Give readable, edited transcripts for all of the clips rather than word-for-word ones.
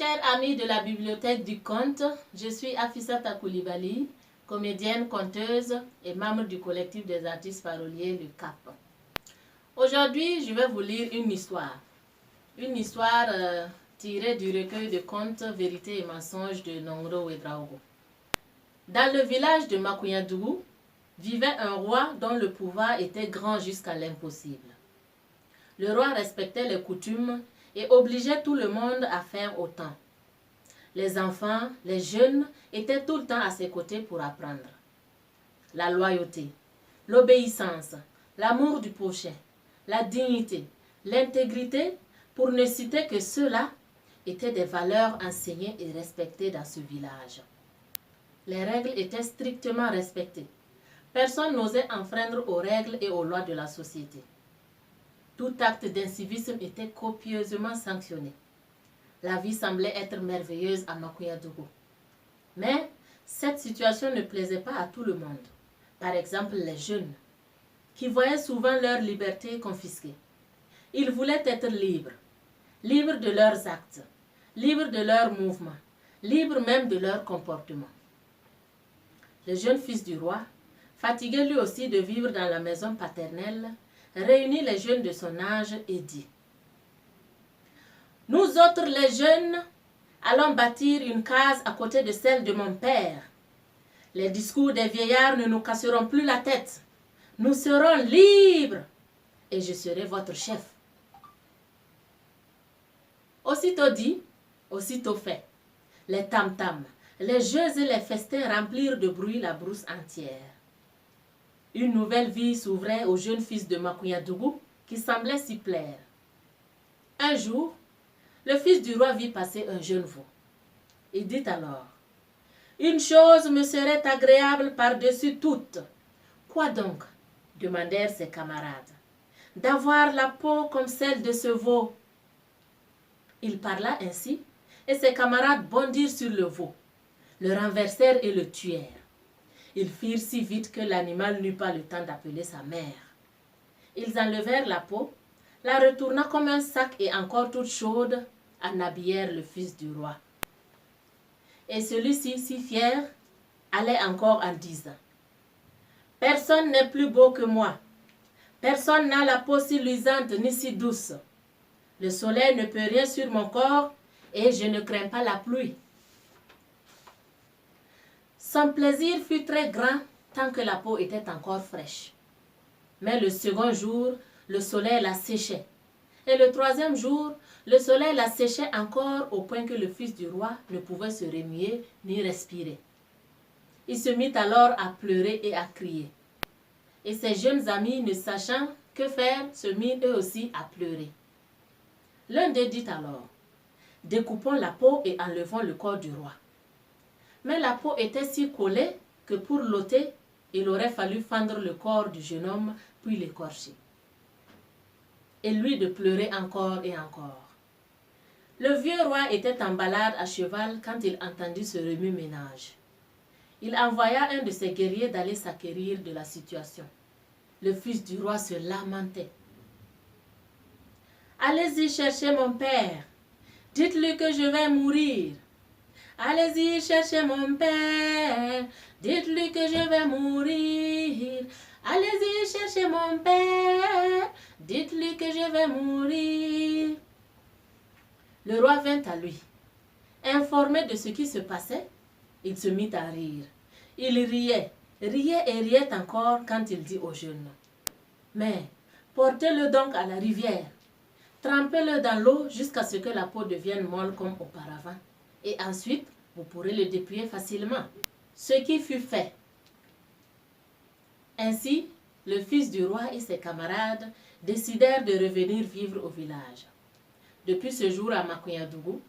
Chers amis de la bibliothèque du conte, je suis Afissata Koulibaly, comédienne, conteuse et membre du collectif des artistes paroliers, le CAP. Aujourd'hui, je vais vous lire une histoire. Une histoire tirée du recueil de contes Vérité et mensonges de Nongro Wedraogo. Dans le village de Makuyadougou, vivait un roi dont le pouvoir était grand jusqu'à l'impossible. Le roi respectait les coutumes et obligeait tout le monde à faire autant. Les enfants, les jeunes étaient tout le temps à ses côtés pour apprendre. La loyauté, l'obéissance, l'amour du prochain, la dignité, l'intégrité, pour ne citer que ceux-là, étaient des valeurs enseignées et respectées dans ce village. Les règles étaient strictement respectées. Personne n'osait enfreindre aux règles et aux lois de la société. Tout acte d'incivisme était copieusement sanctionné. La vie semblait être merveilleuse à Makuyadougou. Mais cette situation ne plaisait pas à tout le monde. Par exemple, les jeunes, qui voyaient souvent leur liberté confisquée. Ils voulaient être libres, libres de leurs actes, libres de leurs mouvements, libres même de leur comportement. Le jeune fils du roi, fatigué lui aussi de vivre dans la maison paternelle, réunit les jeunes de son âge et dit: « Nous autres les jeunes, allons bâtir une case à côté de celle de mon père. Les discours des vieillards ne nous casseront plus la tête. Nous serons libres et je serai votre chef. » Aussitôt dit, aussitôt fait. Les tam-tams, les jeux et les festins remplirent de bruit la brousse entière. Une nouvelle vie s'ouvrait au jeune fils de Makuyadougou qui semblait s'y plaire. Un jour, le fils du roi vit passer un jeune veau. Il dit alors: « Une chose me serait agréable par-dessus toutes. » « Quoi donc ?» demandèrent ses camarades. « D'avoir la peau comme celle de ce veau. » Il parla ainsi, et ses camarades bondirent sur le veau, le renversèrent et le tuèrent. Ils firent si vite que l'animal n'eut pas le temps d'appeler sa mère. Ils enlevèrent la peau, la retournant comme un sac et encore toute chaude, en habillèrent le fils du roi. Et celui-ci, si fier, allait encore en disant: « Personne n'est plus beau que moi. Personne n'a la peau si luisante ni si douce. Le soleil ne peut rien sur mon corps et je ne crains pas la pluie. » Son plaisir fut très grand tant que la peau était encore fraîche. Mais le second jour, le soleil la séchait. Et le troisième jour, le soleil la séchait encore au point que le fils du roi ne pouvait se remuer ni respirer. Il se mit alors à pleurer et à crier. Et ses jeunes amis, ne sachant que faire, se mirent eux aussi à pleurer. L'un d'eux dit alors: « Découpons la peau et enlevons le corps du roi. » Mais la peau était si collée que pour l'ôter, il aurait fallu fendre le corps du jeune homme puis l'écorcher. Et lui de pleurer encore et encore. Le vieux roi était en balade à cheval quand il entendit ce remue-ménage. Il envoya un de ses guerriers d'aller s'acquérir de la situation. Le fils du roi se lamentait. « Allez-y chercher mon père. Dites-lui que je vais mourir. Allez-y chercher mon père. Dites-lui que je vais mourir. Allez-y chercher mon père. Dites-lui que je vais mourir. » Le roi vint à lui. Informé de ce qui se passait, il se mit à rire. Il riait et riait encore quand il dit au jeune: « Mais portez-le donc à la rivière. Trempez-le dans l'eau jusqu'à ce que la peau devienne molle comme auparavant. Et ensuite, vous pourrez le dépouiller facilement. » Ce qui fut fait. Ainsi, le fils du roi et ses camarades décidèrent de revenir vivre au village. Depuis ce jour à Makuyadougou,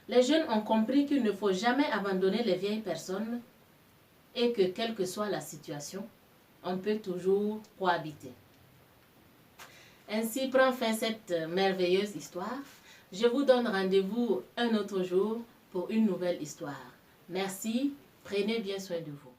les jeunes ont compris qu'il ne faut jamais abandonner les vieilles personnes et que, quelle que soit la situation, on peut toujours cohabiter. Ainsi prend fin cette merveilleuse histoire. Je vous donne rendez-vous un autre jour pour une nouvelle histoire. Merci, prenez bien soin de vous.